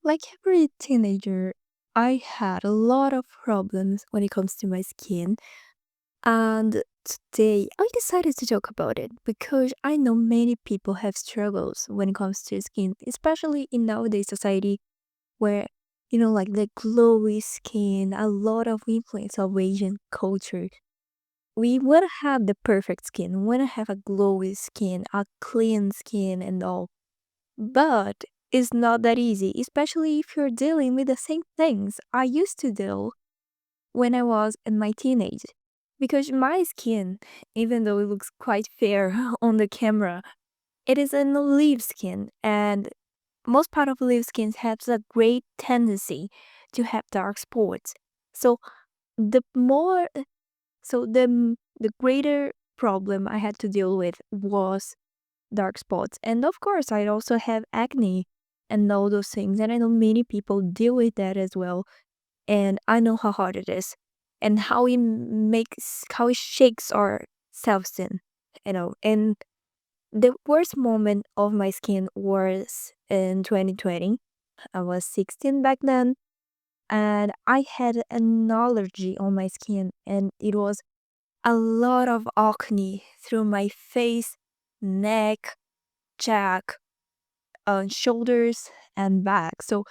Like every teenager, I had a lot of problems when it comes to my skin. And today I decided to talk about it because I know many people have struggles when it comes to skin, especially in nowadays society where, like the glowy skin, a lot of influence of Asian culture. We want to have the perfect skin, we want to have a glowy skin, a clean skin, and all. But it's not that easy, especially if you're dealing with the same things I used to deal when I was in my teenage. Because my skin, even though it looks quite fair on the camera, it is an olive skin, and most part of olive skins has a great tendency to have dark spots. So the more, the greater problem I had to deal with was dark spots. And of course, I also have acne and all those things. And I know many people deal with that as well. And I know how hard it is and how it shakes our self esteem, And the worst moment of my skin was in 2020. I was 16 back then. And I had an allergy on my skin, and it was a lot of acne through my face, neck, jack, shoulders, and back. So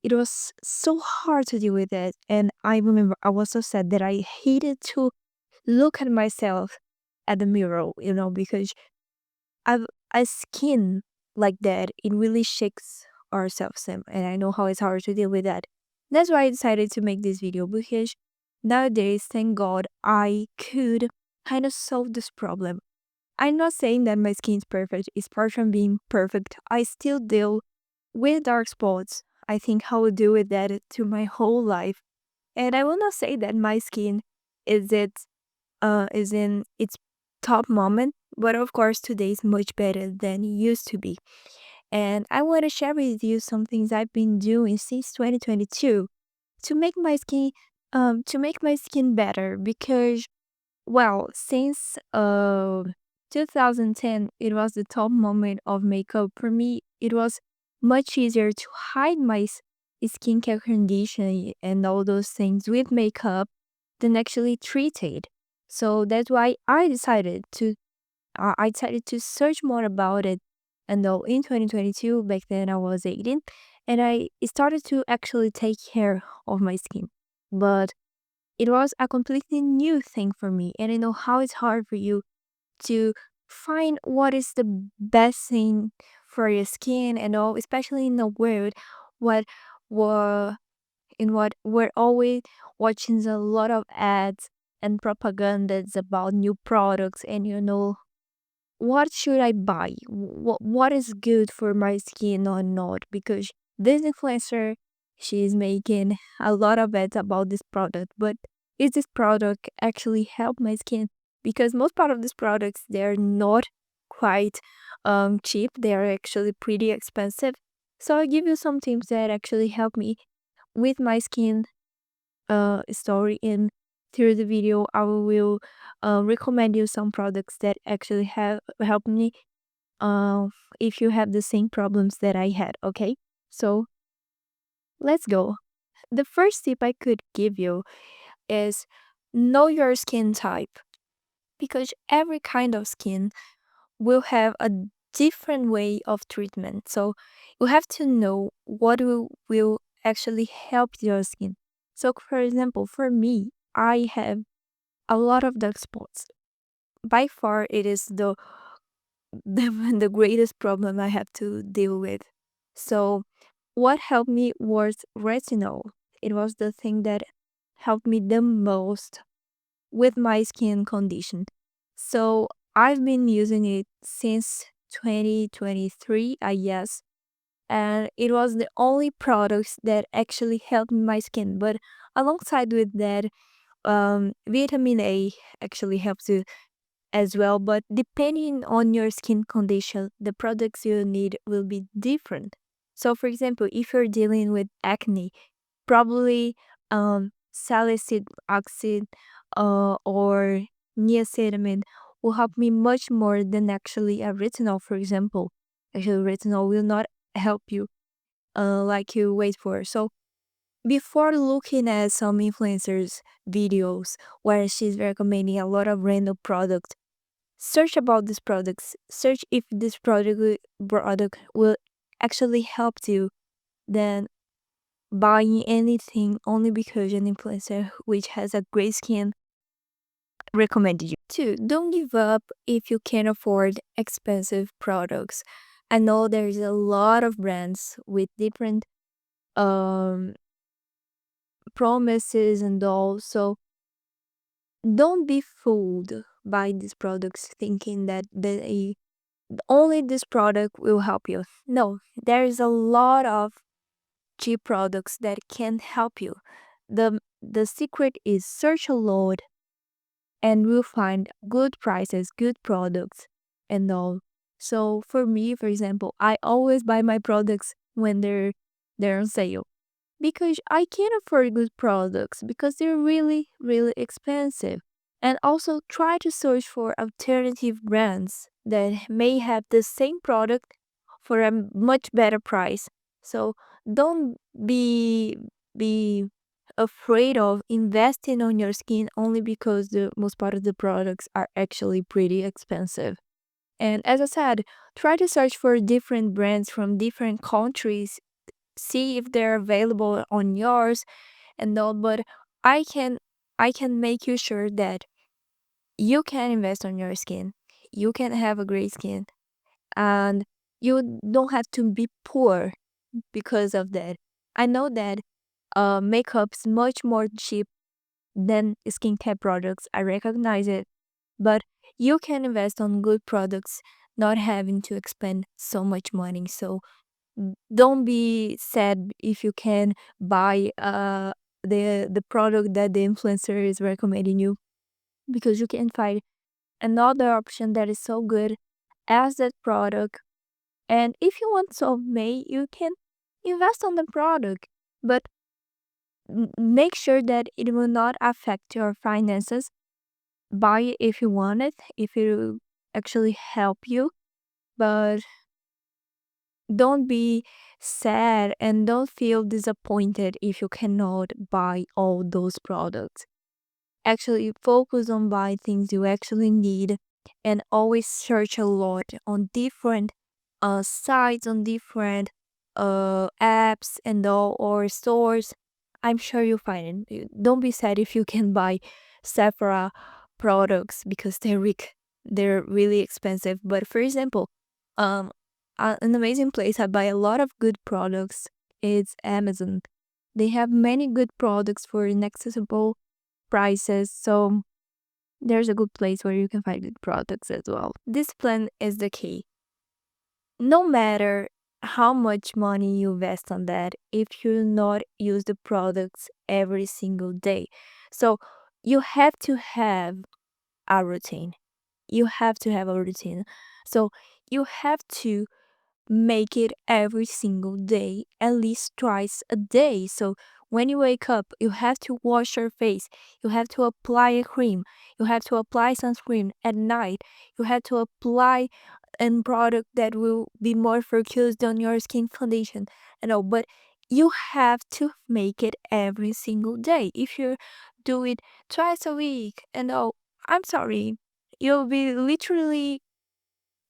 it was so hard to deal with it. And I remember I was so sad that I hated to look at myself at the mirror, because I've a skin like that, it really shakes our self-esteem. And I know how it's hard to deal with that. That's why I decided to make this video because nowadays, thank God, I could kind of solve this problem. I'm not saying that my skin's perfect. It's far from being perfect. I still deal with dark spots. I think I will deal with that to my whole life. And I will not say that my skin is it is in its top moment, but of course today is much better than it used to be. And I want to share with you some things I've been doing since 2022 to make my skin better because well, since 2010, it was the top moment of makeup. For me, it was much easier to hide my skincare condition and all those things with makeup than actually treat it. So that's why I decided to search more about it. And though in 2022, back then I was 18, and I started to actually take care of my skin. But it was a completely new thing for me, and I know how it's hard for you to find what is the best thing for your skin and all, especially in the world what were in what we're always watching a lot of ads and propagandas about new products, and what should I buy? What is good for my skin or not? Because this influencer, she's making a lot of ads about this product, but is this product actually help my skin? Because most part of these products, they're not quite cheap. They're actually pretty expensive. So I'll give you some tips that actually help me with my skin story, and through the video I will recommend you some products that actually have helped me uh, if you have the same problems that I had. Okay, so let's go. The first tip I could give you is know your skin type, because every kind of skin will have a different way of treatment. So you have to know what will actually help your skin. So for example, for me, I have a lot of dark spots. By far, it is the greatest problem I have to deal with. So, what helped me was retinol. It was the thing that helped me the most with my skin condition. So, I've been using it since 2023, I guess, and it was the only products that actually helped my skin. But alongside with that, vitamin A actually helps you as well, but depending on your skin condition, the products you need will be different. So, for example, if you're dealing with acne, probably salicylic acid or niacinamide will help me much more than actually a retinol, for example. Actually, retinol will not help you. like you wait for. So before looking at some influencers videos where she's recommending a lot of random products, search about these products. Search if this product will actually help you than buying anything only because an influencer which has a great skin recommended you. Two, don't give up if you can't afford expensive products. I know there's a lot of brands with different um promises and all, so don't be fooled by these products thinking that only this product will help you. No, there is a lot of cheap products that can help you. The secret is search a lot and we'll find good prices, good products and all. So for me, for example, I always buy my products when they're on sale because I can't afford good products because they're really, really expensive. And also try to search for alternative brands that may have the same product for a much better price. So don't be afraid of investing on your skin only because the most part of the products are actually pretty expensive. And as I said, try to search for different brands from different countries, see if they're available on yours and all. But I can I can make you sure that you can invest on your skin. You can have a great skin and you don't have to be poor because of that. I know that makeup's much more cheap than skincare products. I recognize it, but you can invest on good products, not having to expend so much money. So don't be sad if you can buy the product that the influencer is recommending you because you can find another option that is so good as that product. And if you want self-made, you can invest on the product, but make sure that it will not affect your finances. Buy it if you want it, if it will actually help you, but don't be sad and don't feel disappointed if you cannot buy all those products. Actually, focus on buying things you actually need and always search a lot on different sites, on different apps and all or stores. I'm sure you'll find it. Don't be sad if you can buy Sephora products because they're really expensive. But for example, um an amazing place I buy a lot of good products is Amazon. They have many good products for inaccessible prices, so there's a good place where you can find good products as well. Discipline is the key. No matter how much money you invest on that, if you not use the products every single day. So you have to have a routine. You have to have a routine. So you have to make it every single day, at least twice a day. So when you wake up, you have to wash your face, you have to apply a cream, you have to apply sunscreen at night, you have to apply a product that will be more focused on your skin condition and all. But you have to make it every single day. If you do it twice a week and all, I'm sorry, you'll be literally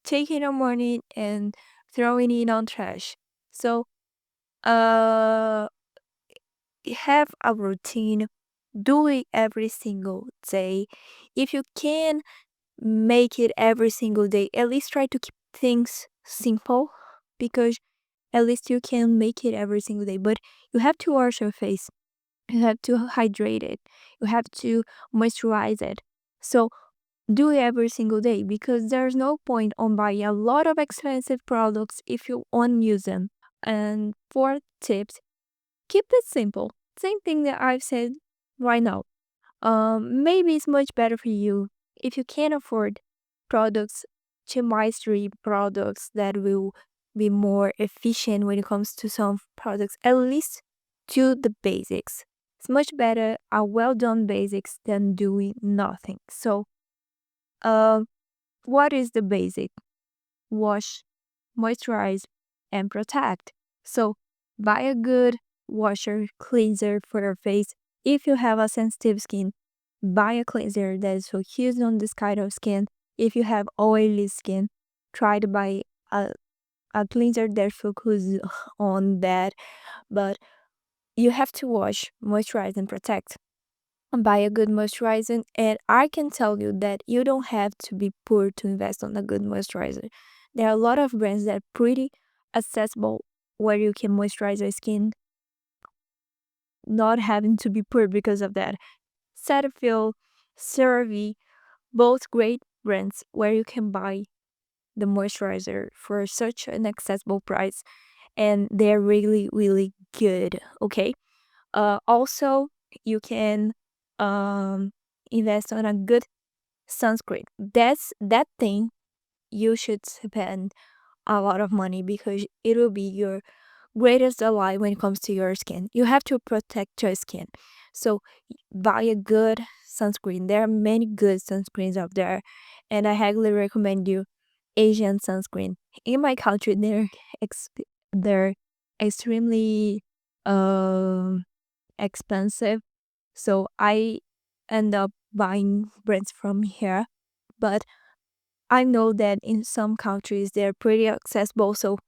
taking your money and throwing it on trash. So, uh, have a routine. Do it every single day. If you can make it every single day, at least try to keep things simple because at least you can make it every single day. But you have to wash your face. You have to hydrate it. You have to moisturize it. So do it every single day because there's no point on buying a lot of expensive products if you won't use them. And fourth tips, keep it simple. Same thing that I've said right now. Maybe it's much better for you if you can afford products, chemistry products that will be more efficient when it comes to some products. At least do the basics. It's much better a well done basics than doing nothing. So, um what is the basic? Wash, moisturize, and protect. So Buy a good washer cleanser for your face. If you have a sensitive skin, buy a cleanser that is focused on this kind of skin. If you have oily skin, try to buy a, a cleanser that focuses on that. But you have to wash, moisturize, and protect. Buy a good moisturizer, and I can tell you that you don't have to be poor to invest on a good moisturizer. There are a lot of brands that are pretty accessible where you can moisturize your skin, not having to be poor because of that. Cetaphil, CeraVe, both great brands where you can buy the moisturizer for such an accessible price, and they're really really good. Okay. Also, you can um invest on a good sunscreen. That thing you should spend a lot of money because it will be your greatest ally when it comes to your skin. You have to protect your skin. So buy a good sunscreen. There are many good sunscreens out there, and I highly recommend you Asian sunscreen. In my country, they're extremely um expensive, so I end up buying brands from here. But I know that in some countries they're pretty accessible, so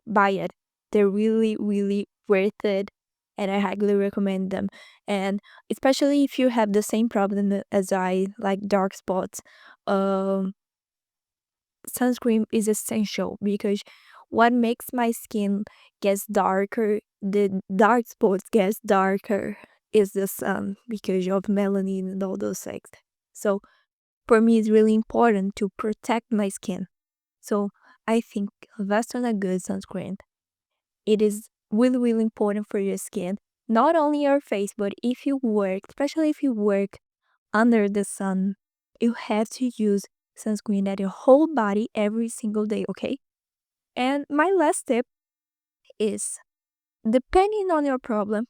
buy it. They're really, really worth it, and I highly recommend them. And especially if you have the same problem as I, like dark spots, um, sunscreen is essential because what makes my skin gets darker, the dark spots gets darker is the sun because of melanin and all those things. So for me, it's really important to protect my skin. So I think invest on a good sunscreen. It is really, really important for your skin, not only your face, but if you work, especially if you work under the sun, you have to use sunscreen at your whole body every single day, okay? And my last tip is depending on your problem,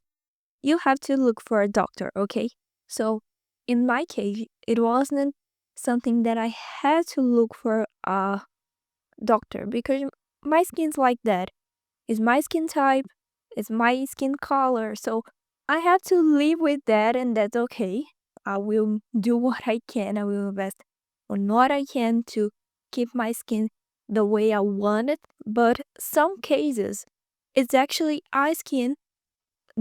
you have to look for a doctor, okay? So in my case, it wasn't something that I had to look for a doctor because my skin's like that. It's my skin type, it's my skin color. So I have to live with that, and that's okay. I will do what I can. I will invest on what I can to keep my skin the way I want it. But some cases, it's actually eye skin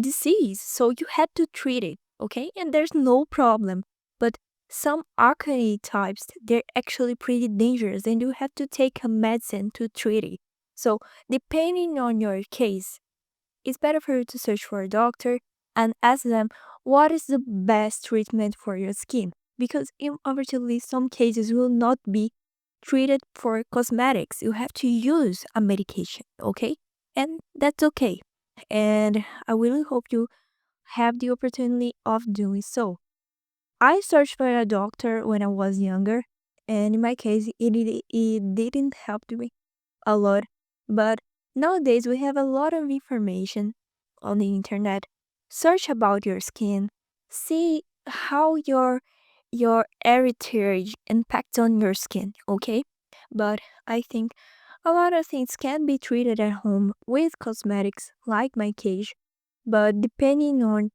disease, so you had to treat it, okay? And there's no problem. But some acne types, they're actually pretty dangerous, and you have to take a medicine to treat it. So, depending on your case, it's better for you to search for a doctor and ask them what is the best treatment for your skin. Because unfortunately, some cases will not be treated for cosmetics. You have to use a medication, okay? And that's okay. And I really hope you have the opportunity of doing so. I searched for a doctor when I was younger, and in my case, it didn't help me a lot. But nowadays, we have a lot of information on the internet. Search about your skin, see how your heritage impacts on your skin, okay? But I think a lot of things can be treated at home with cosmetics like my case, but depending on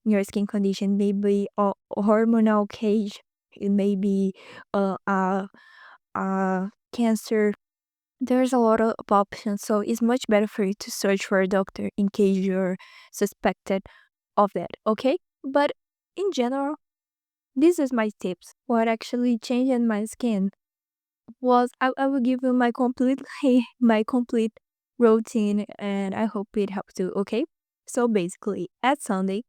your skin condition, maybe a hormonal case, it may be a cancer. There's a lot of options, so it's much better for you to search for a doctor in case you're suspected of that, okay? But in general, this is my tips. What actually changed in my skin was I will give you my complete my complete routine, and I hope it helps you, okay? So basically, at Sunday,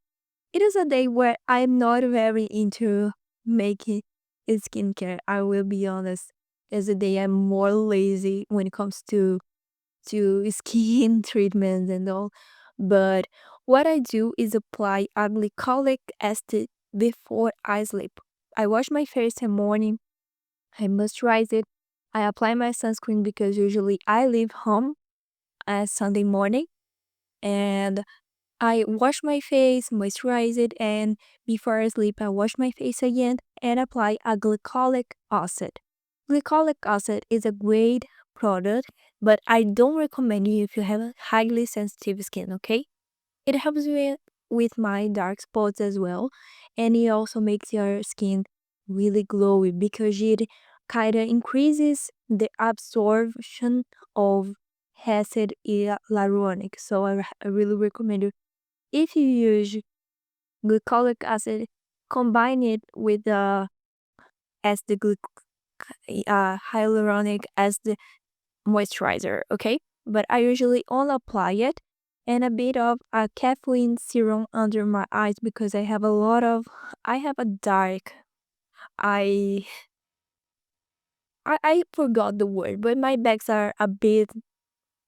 it is a day where I'm not very into making skincare. I will be honest. It's a day I'm more lazy when it comes to skin treatments and all. But what I do is apply a glycolic acid before I sleep. I wash my face in the morning. I moisturize it. I apply my sunscreen because usually I leave home Sunday morning, and I wash my face, moisturize it, and before I sleep, I wash my face again and apply a glycolic acid. Glycolic acid is a great product, but I don't recommend you if you have a highly sensitive skin, okay? It helps me with my dark spots as well, and it also makes your skin really glowy because it kind of increases the absorption of acid hyaluronic. So I really recommend you, if you use glycolic acid, combine it with the as the hyaluronic as the moisturizer, okay? But I usually only apply it and a bit of a caffeine serum under my eyes because I have a dark, I, I forgot the word, but my bags are a bit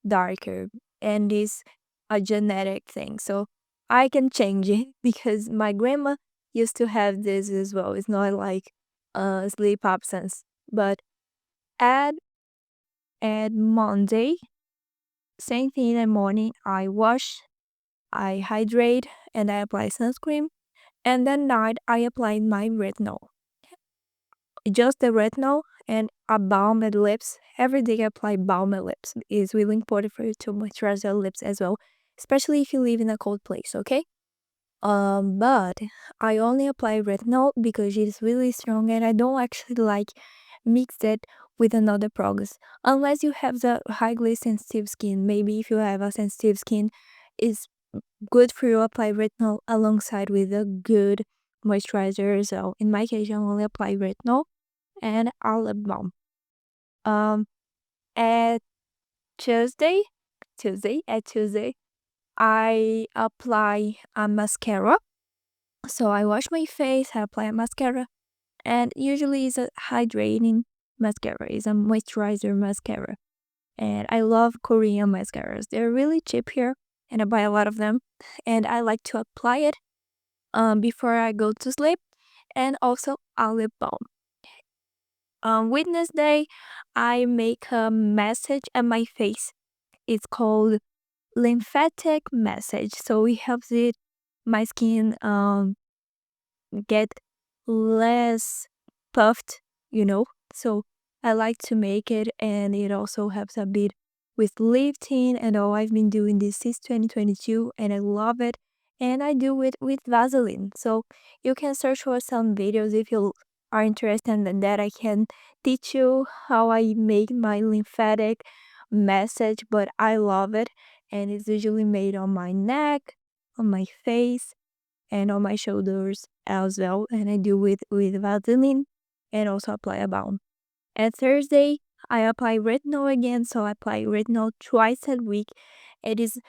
darker and it's a genetic thing. So I can change it because my grandma used to have this as well. It's not like sleep absence, but add at Monday, same thing in the morning. I wash, I hydrate, and I apply sunscreen. And then night I apply my retinol. Just the retinol and a balm at lips. Every day I apply balm at lips. It's really important for you to moisturize your lips as well, especially if you live in a cold place, okay? But I only apply retinol because it's really strong and I don't actually like mix it with another products. Unless you have the highly sensitive skin. Maybe if you have a sensitive skin, it's good for you to apply retinol alongside with a good moisturizer. So in my case, I only apply retinol and a lip balm. Um, at Tuesday, Tuesday, I apply a mascara. So I wash my face, I apply a mascara, and usually it's a hydrating mascara, it's a moisturizer mascara. And I love Korean mascaras. They're really cheap here, and I buy a lot of them. And I like to apply it before I go to sleep, and also a lip balm. On Wednesday, I make a massage at my face. It's called lymphatic massage. So it helps it my skin get less puffed, you know. So I like to make it, and it also helps a bit with lifting. And all I've been doing this since 2022, and I love it. And I do it with Vaseline. So you can search for some videos if you are interested in that. I can teach you how I make my lymphatic massage, but I love it. And it's usually made on my neck, on my face, and on my shoulders as well. And I do it with Vaseline and also apply a balm. And Thursday, I apply retinol again. So I apply retinol twice a week. It is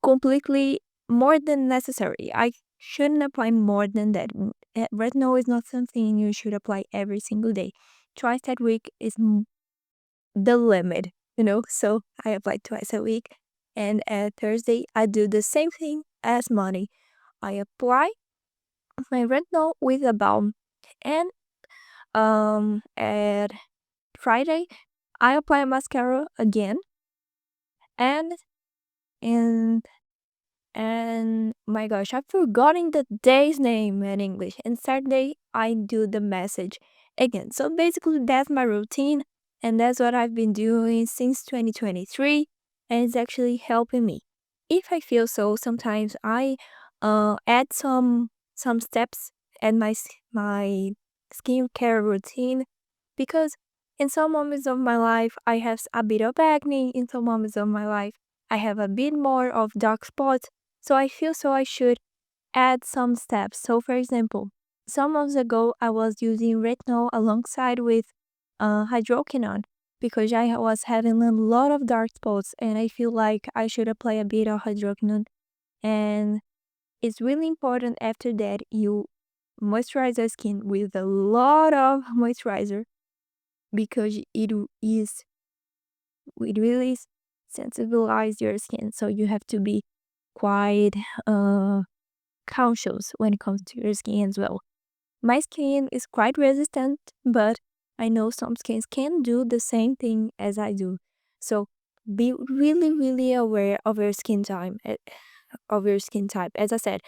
completely more than necessary. I shouldn't apply more than that. Retinol is not something you should apply every single day. Twice a week is the limit, you know? So I apply twice a week. And at Thursday, I do the same thing as Monday. I apply my retinol with a balm. And at Friday, I apply mascara again. And and and my gosh, I've forgotten the day's name in English. And Saturday, I do the message again. So basically, that's my routine, and that's what I've been doing since 2023, and it's actually helping me. If I feel so, sometimes I add some steps at my skincare routine because in some moments of my life I have a bit of acne. In some moments of my life I have a bit more of dark spots. So I feel so I should add some steps. So for example, some months ago I was using retinol alongside with hydroquinone because I was having a lot of dark spots and I feel like I should apply a bit of hydroquinone. And it's really important after that you moisturize your skin with a lot of moisturizer because it really sensibilize your skin. So you have to be quite cautious when it comes to your skin as well. My skin is quite resistant, but I know some skins can do the same thing as I do. So be really, really aware of your skin type. As I said,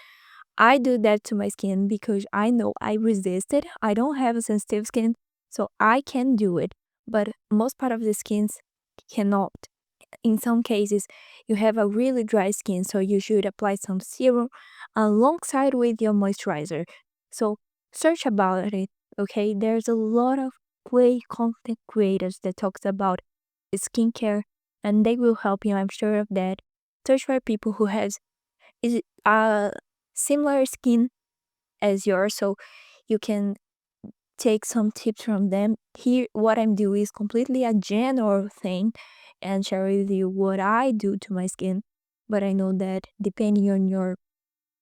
I do that to my skin because I know I resist it. I don't have a sensitive skin, so I can do it. but most part of the skins cannot. In some cases, you have a really dry skin, so you should apply some serum alongside with your moisturizer. So search about it, okay? There's a lot of great content creators that talks about skincare, and they will help you. I'm sure of that. Search for people who has is similar skin as yours, so you can take some tips from them. Here, what I'm doing is completely a general thing and share with you what I do to my skin. But I know that depending on your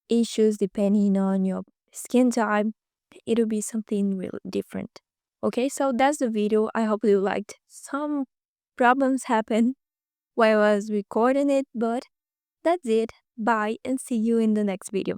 issues, depending on your skin type, it'll be something really different. Okay, so that's the video. I hope you liked. Some problems happened while I was recording it, but that's it. Bye and see you in the next video.